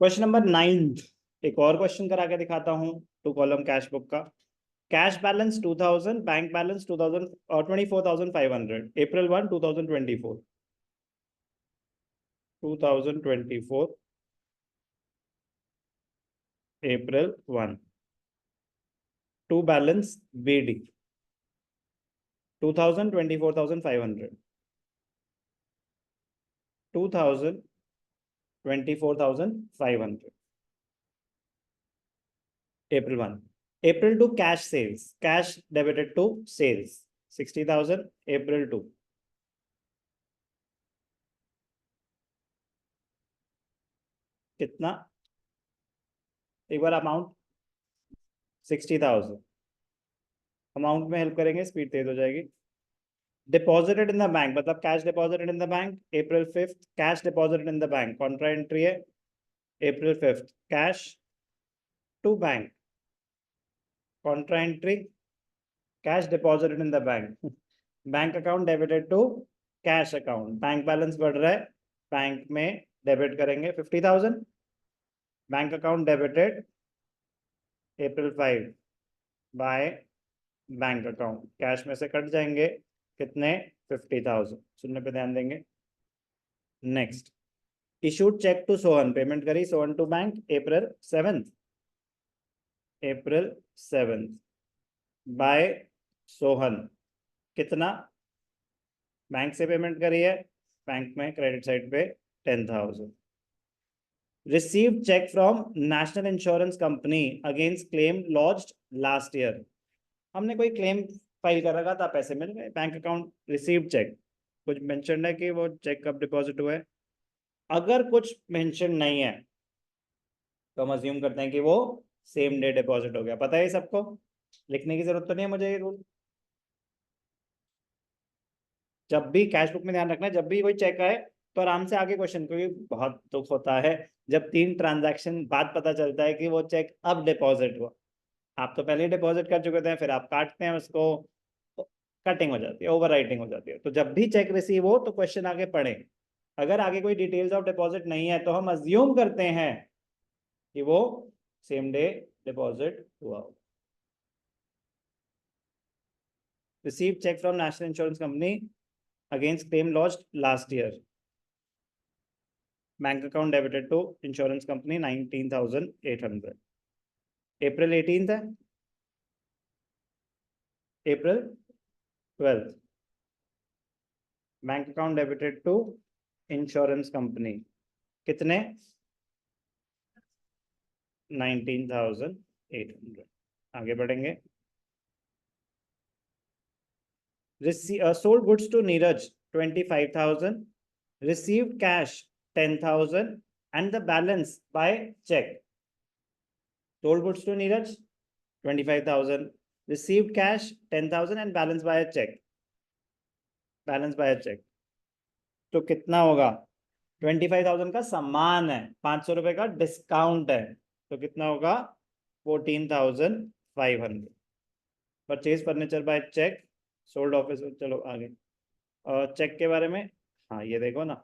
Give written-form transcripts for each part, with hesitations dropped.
Question number 9, एक और question करा के दिखाता हूँ। 2 कॉलम कैश बुक का कैश बैलेंस 2000, बैंक बैलेंस 2000 और 24,500। April 1, 2024। 2024 April 1। To balance BD 2000, 24,500। 2000, 24,500। April 1। April 2 cash sales, cash debited to sales 60,000। April 2 कितना? एक बार अमाउंट 60,000। अमाउंट में हेल्प करेंगे, स्पीड तेज हो जाएगी। डिपॉजिटेड इन द बैंक मतलब cash deposited in the bank April 5। Cash deposited in the bank contra entry है April 5। Cash to bank contra entry cash deposited in the bank. Bank account debited to cash account. Bank balance बढ़ रहा है, bank में debit करेंगे 50,000। Bank account debited April 5 by bank account. Cash में से cut जाएंगे कितने? 50,000। सुनने पे ध्यान देंगे। Next, issued cheque to Sohan, payment करी Sohan to bank April 7। April 7 by Sohan. कितना? बैंक से पेमेंट करी है, बैंक में क्रेडिट साइड पे 10,000। Received cheque from national insurance company against claim launched last year. हमने कोई क्लेम फाइल कर रखा था, पैसे मिल गए, बैंक अकाउंट रिसीव्ड चेक। कुछ मेंशन है कि वो चेक कब डिपॉजिट हुआ है? अगर कुछ मेंशन नहीं है तो हम अज्यूम करते हैं कि वो सेम डे डिपॉजिट हो गया। पता है सबको, लिखने की जरूरत तो नहीं है मुझे ये रूल। जब भी कैश बुक में ध्यान रखना है, जब भी कोई चेक आए तो आराम से आगे क्वेश्चन, क्योंकि बहुत दुख होता है जब 3 ट्रांजैक्शन बाद पता चलता है कि वो चेक अब डिपॉजिट हुआ। आप तो पहले ही डिपॉजिट कर चुके थे, फिर आप काटते हैं उसको, कटिंग हो जाती है, ओवर राइटिंग हो जाती है। तो जब भी चेक रिसीव हो तो क्वेश्चन आगे पढ़े। अगर आगे कोई डिटेल्स ऑफ डिपॉजिट नहीं है तो हम अज्यूम करते हैं कि वो सेम डे डिपॉजिट हुआ हो। Receive cheque from national insurance company against claim launched last year. Bank account debited to insurance company 19,800। April 18 है, April 12 bank account debited to insurance company कितने? 19,800। आगे बढ़ेंगे। Sold goods to Neeraj 25,000। Received cash 10,000 and the balance by cheque. Sold goods to Neeraj 25,000, received cash 10,000 and balance by cheque. Balance by cheque तो कितना होगा? 25,000 का सामान है, 500 रुपए का डिस्काउंट है, तो कितना होगा? 14,500। Purchase furniture by cheque, sold office. चलो आगे, और चेक के बारे में, हाँ ये देखो ना,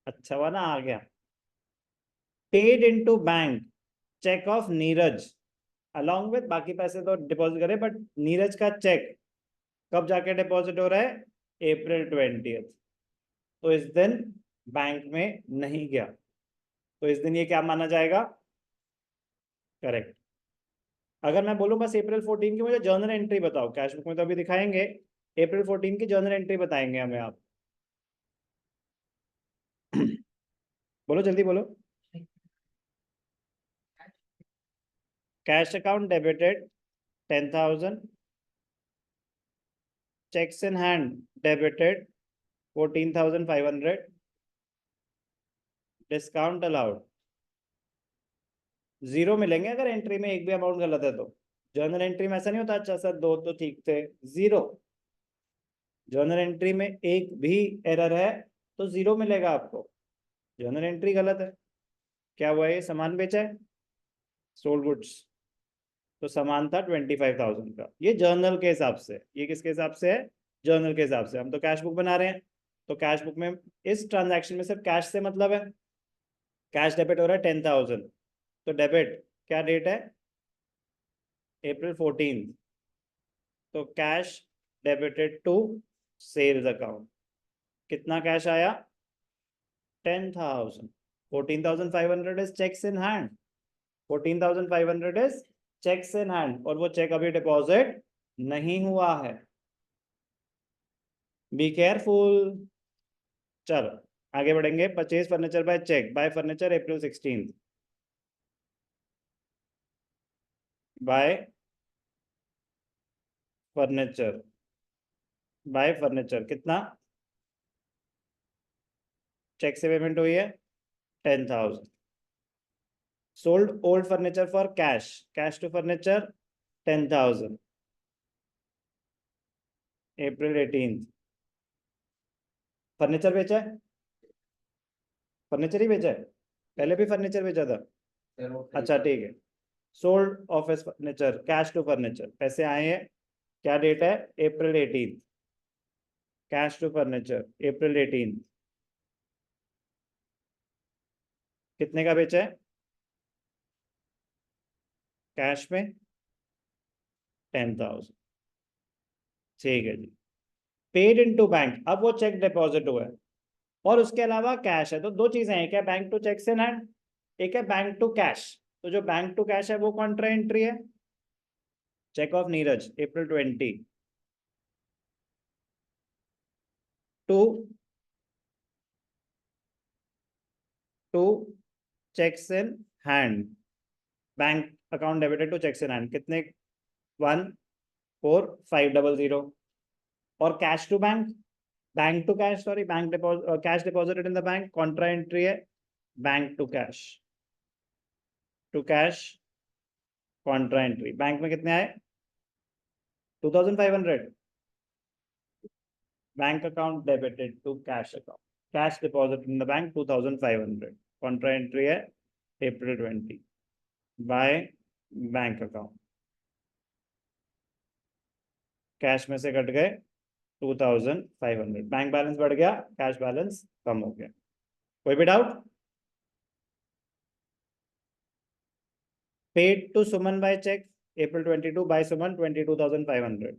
अच्छा हुआ ना आ गया। Paid into bank cheque of Neeraj along with, बाकी पैसे तो डिपॉजिट करे, बट नीरज का चेक कब जाके डिपॉजिट हो रहा है? April 20। तो इस दिन बैंक में नहीं गया, तो इस दिन ये क्या माना जाएगा? करेक्ट। अगर मैं बोलूं बस April 14 की मुझे जर्नल एंट्री बताओ, कैश बुक में तो अभी दिखाएंगे, April 14 की जर्नल एंट्री बताएंगे हमें आप। बोलो जल्दी बोलो। Cash account debited 10,000, checks in hand debited 14,500, discount allowed. Zero मिलेंगे अगर एंट्री में एक भी अमाउंट गलत है तो। जर्नल एंट्री में ऐसा नहीं होता, अच्छा सर दो तो ठीक थे, जीरो। जर्नल एंट्री में एक भी एरर है तो जीरो मिलेगा आपको। जर्नल एंट्री गलत है, क्या हुआ? ये सामान बेचा है, सोल्ड गुड्स, तो सामान था 25,000 का। ये जर्नल के हिसाब से, ये किसके हिसाब से है? जर्नल के हिसाब से। हम तो कैश बुक बना रहे हैं, तो कैश बुक में इस ट्रांजैक्शन में सिर्फ कैश से मतलब है, कैश डेबिट हो रहा है 10,000, तो डेबिट क्या डेट है, April 14, तो cash debited to sales account, कितना कैश आया 10,000, 14,500 is cheques in hand, 14,500 is cheques in hand, और वो चेक अभी डिपॉजिट नहीं हुआ है, बी केयरफुल। चलो आगे बढ़ेंगे। Purchase furniture by cheque, buy furniture April 16, buy furniture, buy furniture कितना, चेक से पेमेंट हुई है 10,000, sold old furniture for cash, cash to furniture 10,000, April 18, furniture बेचा है, फर्नीचर ही बेचा है, पहले भी फर्नीचर बेचा था, अच्छा ठीक है। Sold office furniture, cash to furniture, पैसे आए हैं, क्या डेट है April 18, cash to furniture April 18, कितने का बेचा है, कैश में 10,000, ठीक है जी। पेड इनटू बैंक, अब वो चेक डिपॉजिट हुआ है और उसके अलावा कैश है, तो दो चीजें हैं, एक है bank to cheques in hand, एक है बैंक टू कैश। तो जो बैंक टू कैश है वो कॉन्ट्रा एंट्री है, cheque of Neeraj April 20 to cheques in hand, bank account debited to cheques in hand, कितने 14500, और cash to bank, bank to cash, sorry bank deposit, cash deposited in the bank, contra entry है bank to cash, to cash contra entry, bank में कितने आए 2,500, bank account debited to cash account, cash deposit in the bank 2,500, contra entry है April 20, by bank account, cash में से cut गए 2,500, bank balance बढ़ गया, कैश बैलेंस कम हो गया। कोई भी doubt? Paid to Suman by cheque April 22, by Suman 22,500,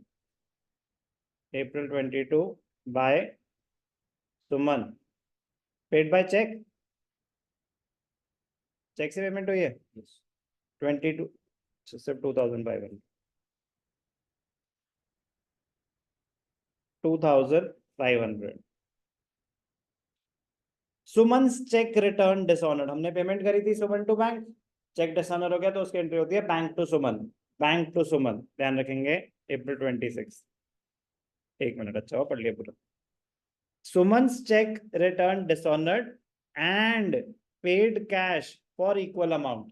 April 22 by Suman, paid by cheque, cheque से पेमेंट हुई है 22, सिर्फ 2,500, 2,500। सुमन्स चेक रिटर्न डिसऑनर्ड, हमने पेमेंट करी थी Suman to bank, cheque dishonour हो गया तो उसकी एंट्री होती है bank to Suman, bank to Suman, ध्यान रखेंगे April 26, एक मिनट, अच्छा हो पढ़ लिया पूरा। Suman's cheque return dishonoured and paid cash for equal amount,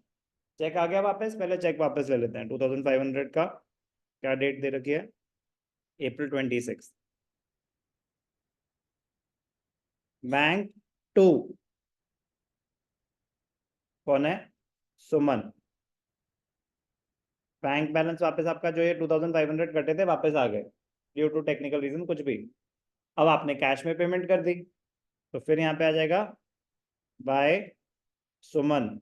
cheque आ गया वापस, पहले चेक वापस ले लेते हैं 2,500 का, क्या डेट दे रखी है April 26, बैंक टू कौन है सुमन, बैंक बैलेंस वापस आपका जो ये 2,500 कटे थे वापस आ गए ड्यू टू टेक्निकल रीजन कुछ भी, अब आपने कैश में पेमेंट कर दी तो फिर यहाँ पे आ जाएगा बाय सुमन,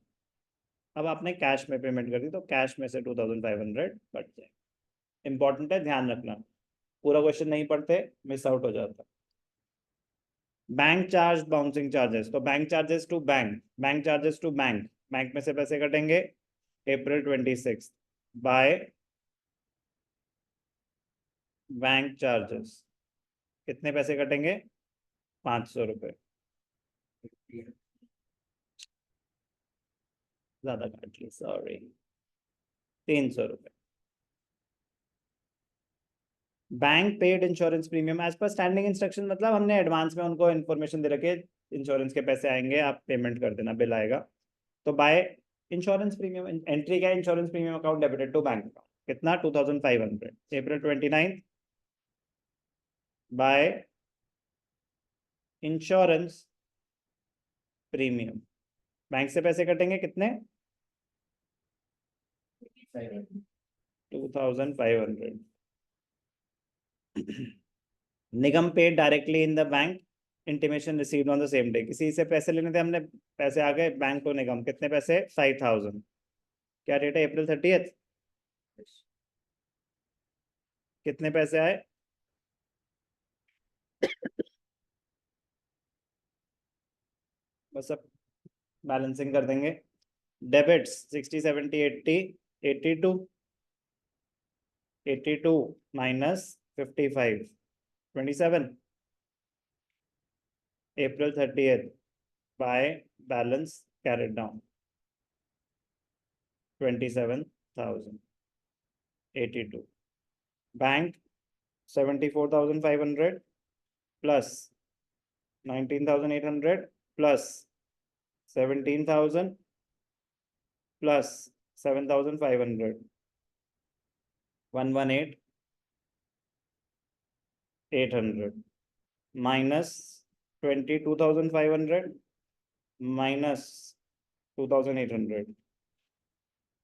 अब आपने कैश में पेमेंट कर दी तो कैश में से 2,500 कट जाए, इंपॉर्टेंट है ध्यान रखना, पूरा क्वेश्चन नहीं पढ़ते मिस आउट हो जाता। बैंक चार्ज बाउंसिंग चार्जेस, तो bank charges to bank, bank charges to bank, bank में से पैसे कटेंगे April 26 बाय बैंक चार्जेस, कितने पैसे कटेंगे 500 रुपये, ज्यादा काट ली सॉरी, 300 रुपये। Bank paid insurance premium as per standing instruction, मतलब हमने एडवांस में उनको इन्फॉर्मेशन दे रखी है इंश्योरेंस के पैसे आएंगे आप पेमेंट कर देना, बिल आएगा, तो बाय इंश्योरेंस प्रीमियम, एंट्री क्या है insurance premium account debited to bank account, कितना 2,500, April 29 by insurance premium, bank से पैसे कटेंगे कितने 2,500, Nigam paid directly in the bank intimation received on the same day, किसी से पैसे लेने थे हमने, पैसे आ गए, बैंक टू निगम, कितने पैसे, 5000। क्या डेट है, April 30th। कितने पैसे आए, बस अब बैलेंसिंग कर देंगे। Debits 60 70 80, 82, 82 minus 55, 27। April 30th by balance carried down 27,082. Bank 74,500 plus 19,800 plus 17,000 plus 7,500, 118,800 minus 22,500 minus 2,800,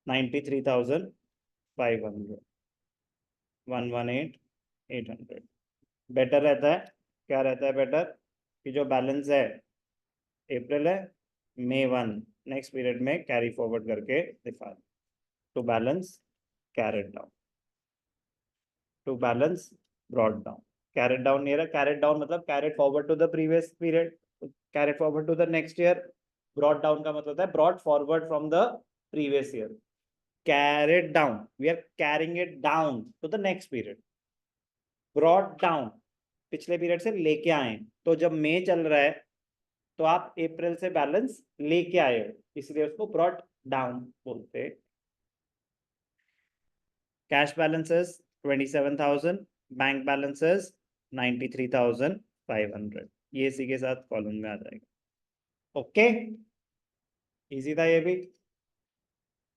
93,500, 118,800। Better रहता है, क्या रहता है बेटर, कि जो बैलेंस है अप्रैल है, May 1 नेक्स्ट पीरियड में कैरी फॉरवर्ड करके दिखा, to balance carried down, to balance brought down. Carried down नहीं रहा, कैरेट डाउन मतलब carried forward to the previous period, carried forward to the next year. Brought down का मतलब होता है brought forward from the previous year. Carried down, we are carrying it down to the next period. Brought down, पिछले पीरियड से लेके आए, तो जब मई चल रहा है तो आप अप्रैल से बैलेंस लेके आए हो, इसलिए उसको ब्रॉड डाउन बोलते हैं। कैश बैलेंसेस 27,000, बैंक बैलेंसेस 93,500, ये इसी के साथ कॉलम में आ जाएगा। ओके, इजी था ये भी,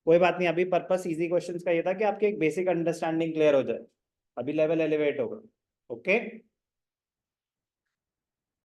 कोई बात नहीं। अभी पर्पस इजी क्वेश्चंस का ये था कि आपकी एक बेसिक अंडरस्टैंडिंग क्लियर हो जाए, अभी लेवल एलिवेट होगा। ओके